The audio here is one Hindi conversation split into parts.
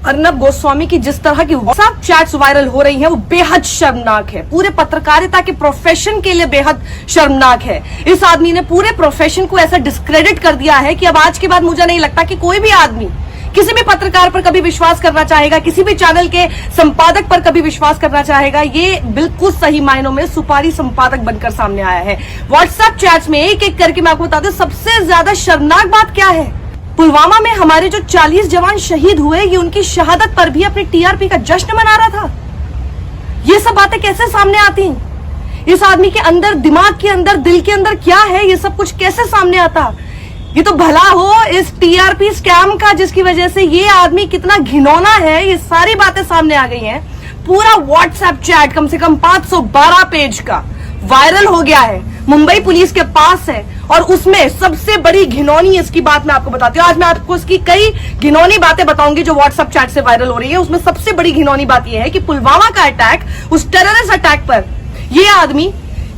अर्नब गोस्वामी की जिस तरह की व्हाट्सएप चैट्स वायरल हो रही हैं वो बेहद शर्मनाक है, पूरे पत्रकारिता के प्रोफेशन के लिए बेहद शर्मनाक है। इस आदमी ने पूरे प्रोफेशन को ऐसा डिस्क्रेडिट कर दिया है कि अब आज के बाद मुझे नहीं लगता कि कोई भी आदमी किसी भी पत्रकार पर कभी विश्वास करना चाहेगा, किसी भी चैनल के संपादक पर कभी विश्वास करना चाहेगा। ये बिल्कुल सही मायनों में सुपारी संपादक बनकर सामने आया है। व्हाट्सएप चैट्स में एक एक करके मैं आपको बता दूं सबसे ज्यादा शर्मनाक बात क्या है। पुलवामा में हमारे जो 40 जवान शहीद हुए, ये उनकी शहादत पर भी अपनी टीआरपी का जश्न मना रहा था। ये सब बातें कैसे सामने आती? इस आदमी के अंदर, दिमाग के अंदर, दिल के अंदर क्या है, ये सब कुछ कैसे सामने आता? ये तो भला हो इस टीआरपी स्कैम का जिसकी वजह से ये आदमी कितना घिनौना है, ये सारी बातें सामने आ गई हैं। पूरा व्हाट्सएप चैट कम से कम 512 पेज का वायरल हो गया है, मुंबई पुलिस के पास है। और उसमें सबसे बड़ी घिनौनी इसकी बात मैं आपको बताती हूँ। आज मैं आपको इसकी कई घिनौनी बातें बताऊंगी जो व्हाट्सएप चैट से वायरल हो रही है। उसमें सबसे बड़ी घिनौनी बात यह है कि पुलवामा का अटैक, उस टेररिस्ट अटैक पर यह आदमी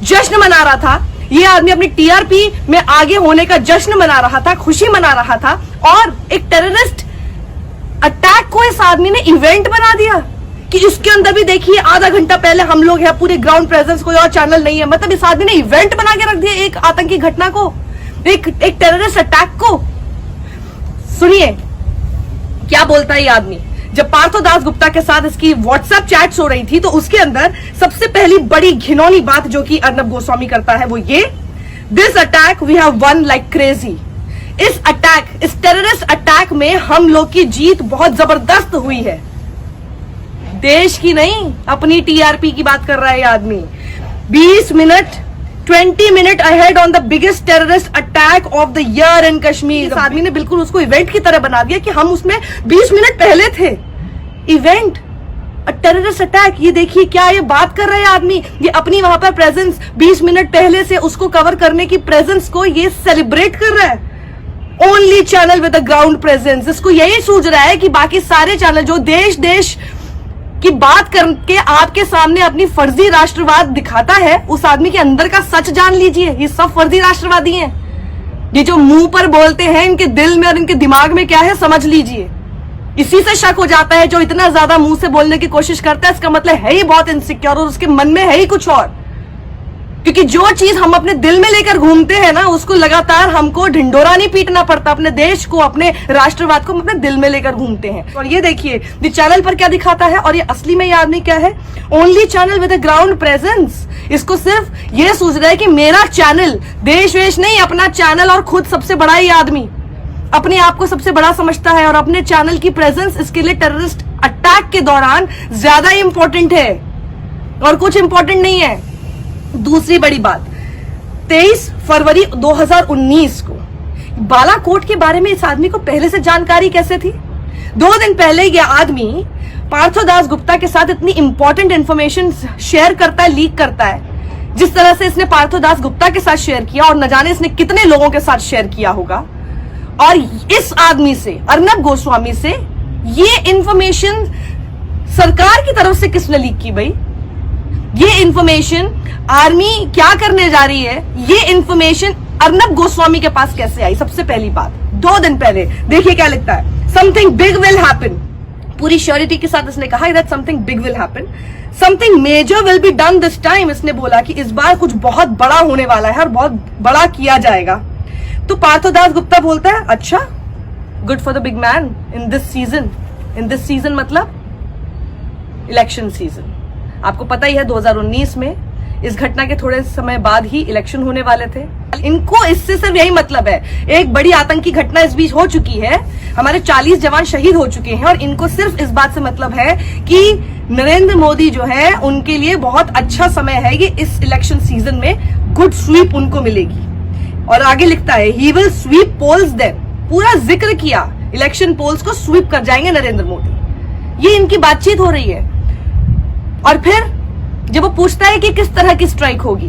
जश्न मना रहा था। यह आदमी अपनी टीआरपी में आगे होने का जश्न मना रहा था, खुशी मना रहा था। और एक टेररिस्ट अटैक को इस आदमी ने इवेंट बना दिया कि इसके अंदर भी देखिए आधा घंटा पहले हम लोग हैं, पूरे ग्राउंड प्रेजेंस, कोई और चैनल नहीं है। मतलब इस आदमी ने इवेंट बना के रख दिया एक आतंकी घटना को, एक टेररिस्ट अटैक को। सुनिए क्या बोलता है ये आदमी। जब पार्थो दास गुप्ता के साथ इसकी व्हाट्सएप चैट्स हो रही थी तो उसके अंदर सबसे पहली बड़ी घिनौनी बात जो कि अर्नब गोस्वामी करता है वो ये, this attack we have one like crazy. इस अटैक, इस टेररिस्ट अटैक में हम लोग की जीत बहुत जबरदस्त हुई है। देश की नहीं, अपनी टीआरपी की बात कर रहा है ये आदमी। 20 minute ahead on the biggest terrorist attack of the year in Kashmir. इस आदमी ने बिल्कुल उसको इवेंट की तरह बना दिया कि हम उसमें 20 मिनट पहले थे। इवेंट, टेररिस्ट अटैक, ये देखिए क्या ये बात कर रहा है आदमी। ये अपनी वहां पर प्रेजेंस 20 मिनट पहले से उसको कवर करने की प्रेजेंस को ये सेलिब्रेट कर रहा है। Only channel with the ground presence. इसको यही सूझ रहा है कि बाकी सारे चैनल जो देश की बात करके आपके सामने अपनी फर्जी राष्ट्रवाद दिखाता है, उस आदमी के अंदर का सच जान लीजिए। ये सब फर्जी राष्ट्रवादी हैं। ये जो मुंह पर बोलते हैं, इनके दिल में और इनके दिमाग में क्या है समझ लीजिए। इसी से शक हो जाता है। जो इतना ज्यादा मुंह से बोलने की कोशिश करता है इसका मतलब है ही बहुत इनसिक्योर और उसके मन में है ही कुछ और। क्योंकि जो चीज हम अपने दिल में लेकर घूमते हैं ना, उसको लगातार हमको ढिंढोरा नहीं पीटना पड़ता। अपने देश को, अपने राष्ट्रवाद को हम अपने दिल में लेकर घूमते हैं। और ये देखिए ये चैनल पर क्या दिखाता है और ये असली में ये आदमी क्या है, only channel with a ground presence. इसको सिर्फ ये सूझ रहा है कि मेरा चैनल, देश वेश नहीं, अपना चैनल, और खुद सबसे बड़ा ये आदमी अपने आप को सबसे बड़ा समझता है और अपने चैनल की प्रेजेंस इसके लिए टेररिस्ट अटैक के दौरान ज्यादा इंपॉर्टेंट है और कुछ इंपॉर्टेंट नहीं है। दूसरी बड़ी बात, 23 फरवरी 2019 को बालाकोट के बारे में इस आदमी को पहले से जानकारी कैसे थी? 2 दिन पहले यह आदमी पार्थो दास गुप्ता के साथ इतनी इंपॉर्टेंट इंफॉर्मेशन शेयर करता है, लीक करता है। जिस तरह से इसने पार्थो दास गुप्ता के साथ शेयर किया और न जाने इसने कितने लोगों के साथ शेयर किया होगा। और इस आदमी से, अर्नब गोस्वामी से, ये इंफॉर्मेशन सरकार की तरफ से किसने लीक की भाई? ये इंफॉर्मेशन आर्मी क्या करने जा रही है, ये इंफॉर्मेशन अर्नब गोस्वामी के पास कैसे आई? सबसे पहली बात, 2 दिन पहले देखिए क्या लिखता है, समथिंग बिग विल हैपन। पूरी श्योरिटी के साथ इसने कहा that something big will happen, something major will be done this time. इसने बोला कि इस बार कुछ बहुत बड़ा होने वाला है और बहुत बड़ा किया जाएगा। तो पार्थो दास गुप्ता बोलता है अच्छा, good for the big man in this season. In this season मतलब इलेक्शन सीजन। आपको पता ही है 2019 में इस घटना के थोड़े समय बाद ही इलेक्शन होने वाले थे। इनको इससे सिर्फ यही मतलब है, एक बड़ी आतंकी घटना इस बीच हो चुकी है, हमारे 40 जवान शहीद हो चुके हैं और इनको सिर्फ इस बात से मतलब है कि नरेंद्र मोदी जो है उनके लिए बहुत अच्छा समय है ये, इस इलेक्शन सीजन में गुड स्वीप उनको मिलेगी। और आगे लिखता है he will sweep polls then. पूरा जिक्र किया, इलेक्शन पोल्स को स्वीप कर जाएंगे नरेंद्र मोदी। ये इनकी बातचीत हो रही है। और फिर जब वो पूछता है कि किस तरह की स्ट्राइक होगी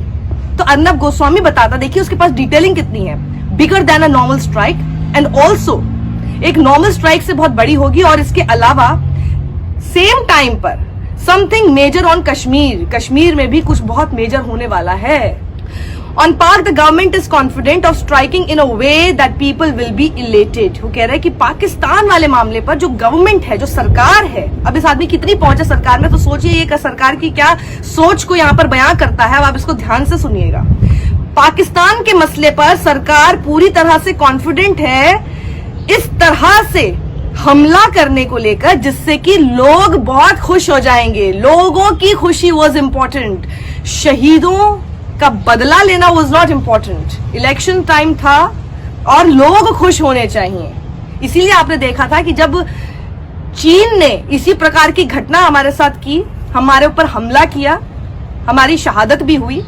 तो अर्नब गोस्वामी बताता, देखिए उसके पास डिटेलिंग कितनी है, bigger than a normal strike and also एक नॉर्मल स्ट्राइक से बहुत बड़ी होगी। और इसके अलावा सेम टाइम पर something major on Kashmir, Kashmir में भी कुछ बहुत मेजर होने वाला है। ऑन पाक the government is confident of striking in a way that people will be elated. वो कह रहे हैं कि पाकिस्तान वाले मामले पर जो गवर्नमेंट है, जो सरकार है, अब इस आदमी कितनी पहुंच है सरकार में, तो सोचिए ये सरकार की क्या सोच को यहां पर बयां करता है। अब आप इसको ध्यान से सुनिएगा। पाकिस्तान के मसले पर सरकार पूरी तरह से कॉन्फिडेंट है इस तरह से हमला करने को लेकर जिससे कि लोग बहुत खुश हो जाएंगे। लोगों की खुशी वॉज इंपॉर्टेंट, शहीदों का बदला लेना was not important. Election time था और लोग खुश होने चाहिए। इसीलिए आपने देखा था कि जब चीन ने इसी प्रकार की घटना हमारे साथ की, हमारे ऊपर हमला किया, हमारी शहादत भी हुई,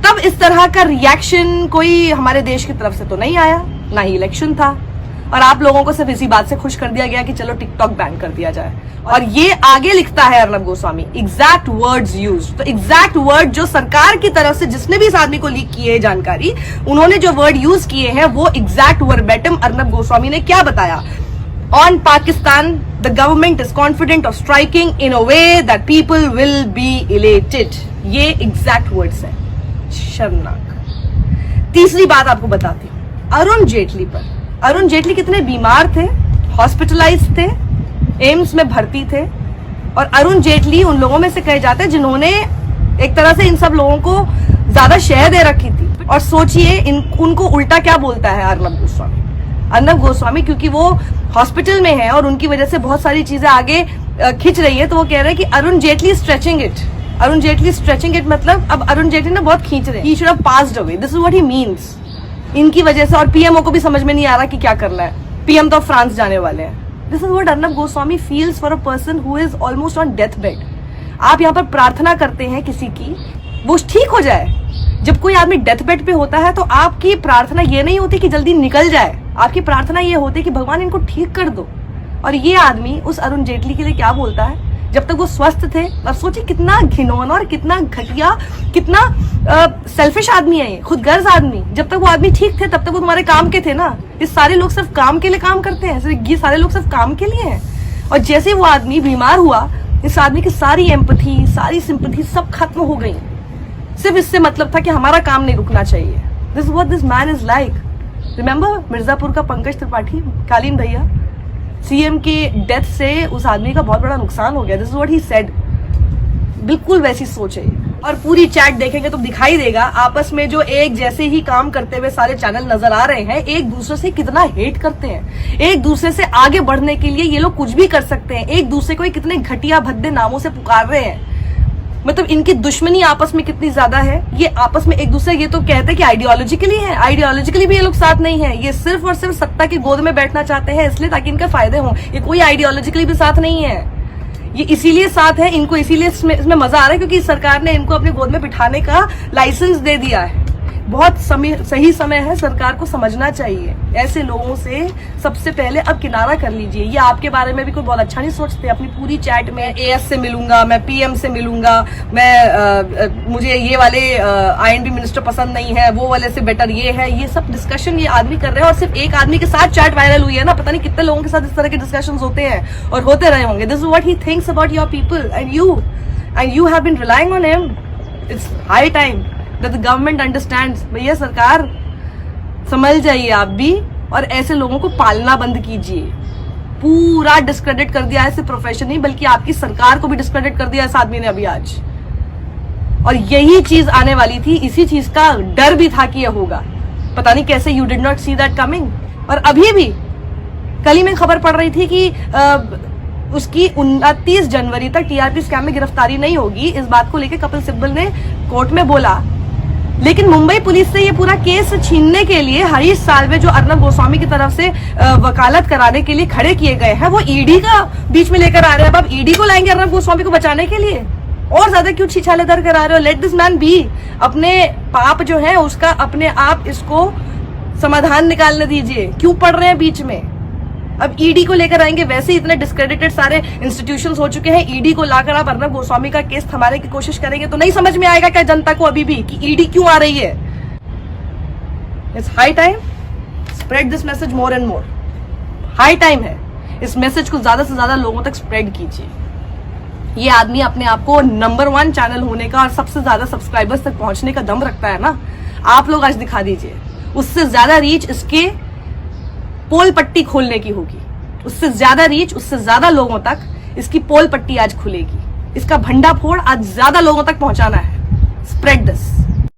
तब इस तरह का रिएक्शन कोई हमारे देश की तरफ से तो नहीं आया, ना ही इलेक्शन था, और आप लोगों को सिर्फ इसी बात से खुश कर दिया गया कि चलो टिकटॉक बैन कर दिया जाए। और ये आगे लिखता है Arnab Goswami, exact words use. तो एग्जैक्ट वर्ड जो सरकार की तरफ से जिसने भी इस आदमी को लीक की है जानकारी, उन्होंने जो वर्ड यूज किए हैं वो एग्जैक्ट वर्बेटम अर्नब गोस्वामी ने क्या बताया। On Pakistan the government is confident of striking in a way that people will be elated. ये एग्जैक्ट वर्ड्स है। शर्मनाक। तीसरी बात आपको बताती हूं, अरुण जेटली पर। अरुण जेटली कितने बीमार थे, हॉस्पिटलाइज थे, एम्स में भर्ती थे, और अरुण जेटली उन लोगों में से कहे जाते हैं जिन्होंने एक तरह से इन सब लोगों को ज्यादा शेयर दे रखी थी। और सोचिए उनको उल्टा क्या बोलता है अर्नब गोस्वामी। अर्नब गोस्वामी क्योंकि वो हॉस्पिटल में है और उनकी वजह से बहुत सारी चीजें आगे खिंच रही है, तो वो कह रहे हैं कि Arun Jaitley stretching it. Arun Jaitley stretching it मतलब अब अरुण जेटली ना बहुत खींच रहे हैं। He should have passed away, this is what he means. इनकी वजह से, और पीएमओ को भी समझ में नहीं आ रहा कि क्या करना है। पीएम तो फ्रांस जाने वाले हैं। This is what Arnab Goswami feels for a person who is almost on death bed. आप यहाँ पर प्रार्थना करते हैं किसी की वो ठीक हो जाए। जब कोई आदमी डेथ बेड पे होता है तो आपकी प्रार्थना ये नहीं होती कि जल्दी निकल जाए, आपकी प्रार्थना ये होती है कि भगवान इनको ठीक कर दो। और ये आदमी उस अरुण जेटली के लिए क्या बोलता है, जब तक वो स्वस्थ थे। अब सोचिए कितना घिनौना और कितना घटिया, कितना सेल्फिश आदमी है ये, खुदगर्ज आदमी। जब तक वो आदमी ठीक थे तब तक वो तुम्हारे काम के थे ना। ये सारे लोग सिर्फ काम के लिए काम करते हैं, ये सारे लोग सिर्फ काम के लिए हैं। और जैसे वो आदमी बीमार हुआ, इस आदमी की सारी एम्पैथी, सारी सिंपैथी सब खत्म हो गई। सिर्फ इससे मतलब था कि हमारा काम नहीं रुकना चाहिए। This what this man is like. Remember Mirzapur का पंकज त्रिपाठी, कालीन भैया, सीएम के डेथ से उस आदमी का बहुत बड़ा नुकसान हो गया। This is what he said. बिल्कुल वैसी सोच है। और पूरी चैट देखेंगे तो दिखाई देगा आपस में जो एक जैसे ही काम करते हुए सारे चैनल नजर आ रहे हैं, एक दूसरे से कितना हेट करते हैं। एक दूसरे से आगे बढ़ने के लिए ये लोग कुछ भी कर सकते हैं। एक दूसरे को कितने घटिया भद्दे नामों से पुकार रहे हैं। मतलब इनकी दुश्मनी आपस में कितनी ज्यादा है। ये आपस में एक दूसरे, ये तो कहते हैं कि आइडियोलॉजिकली है, आइडियोलॉजिकली भी ये लोग साथ नहीं है। ये सिर्फ और सिर्फ सत्ता की गोद में बैठना चाहते हैं इसलिए ताकि इनके फायदे हों। ये कोई आइडियोलॉजिकली भी साथ नहीं है। ये इसीलिए साथ है, इनको इसीलिए इसमें मजा आ रहा है क्योंकि सरकार ने इनको अपनी गोद में बिठाने का लाइसेंस दे दिया है। बहुत सही समय है, सरकार को समझना चाहिए। ऐसे लोगों से सबसे पहले अब किनारा कर लीजिए। ये आपके बारे में भी कोई बहुत अच्छा नहीं सोचते। अपनी पूरी चैट में एएस से मिलूंगा, मैं पीएम से मिलूंगा, मैं मुझे ये वाले आईएनबी मिनिस्टर पसंद नहीं है, वो वाले से बेटर ये है, ये सब डिस्कशन ये आदमी कर रहे हैं। और सिर्फ एक आदमी के साथ चैट वायरल हुई है ना, पता नहीं कितने लोगों के साथ इस तरह के डिस्कशन होते हैं और होते रहे होंगे। This is what he thinks about your people and you have been relying on him. It's high time that the government understands। भैया सरकार समझ जाइए आप भी, और ऐसे लोगों को पालना बंद कीजिए। पूरा डिस्क्रेडिट कर दिया है सिर्फ प्रोफेशन नहीं बल्कि आपकी सरकार को भी डिस्क्रेडिट कर दिया इस आदमी ने अभी आज। और यही चीज आने वाली थी, इसी चीज का डर भी था कि यह होगा। पता नहीं कैसे you did not see that coming. और अभी भी कल ही में खबर पड़ रही थी कि उसकी 29 जनवरी तक टीआरपी स्कैम में गिरफ्तारी नहीं होगी। इस बात को लेकर कपिल सिब्बल ने कोर्ट में बोला। लेकिन मुंबई पुलिस से ये पूरा केस छीनने के लिए हरीश साल्वे जो अर्नब गोस्वामी की तरफ से वकालत कराने के लिए खड़े किए गए हैं, वो ईडी का बीच में लेकर आ रहे हैं। अब आप ईडी को लाएंगे अर्नब गोस्वामी को बचाने के लिए? और ज्यादा क्यों छिछालेदार करा रहे हो? Let this man B. अपने पाप जो है उसका अपने आप इसको समाधान निकालने दीजिए। क्यों पड़ रहे हैं बीच में? अब ईडी को लेकर आएंगे। वैसे ही इतने डिस्क्रेडिटेड सारे इंस्टीट्यूशंस हो चुके हैं। ईडी को लाकर आप अर्नब गोस्वामी का केस थमाने की कोशिश करेंगे तो नहीं समझ में आएगा क्या जनता को अभी भी कि ईडी क्यों आ रही है? It's high time, spread this message more and more. High time है, इस मैसेज को ज्यादा से ज्यादा लोगों तक स्प्रेड कीजिए। ये आदमी अपने आप को नंबर 1 चैनल होने का और सबसे ज्यादा सब्सक्राइबर्स तक पहुंचने का दम रखता है ना। आप लोग आज दिखा दीजिए। उससे ज्यादा रीच इसके पोल पट्टी खोलने की होगी, उससे ज्यादा रीच, उससे ज्यादा लोगों तक इसकी पोल पट्टी आज खुलेगी। इसका भंडाफोड़ आज ज्यादा लोगों तक पहुंचाना है। Spread this.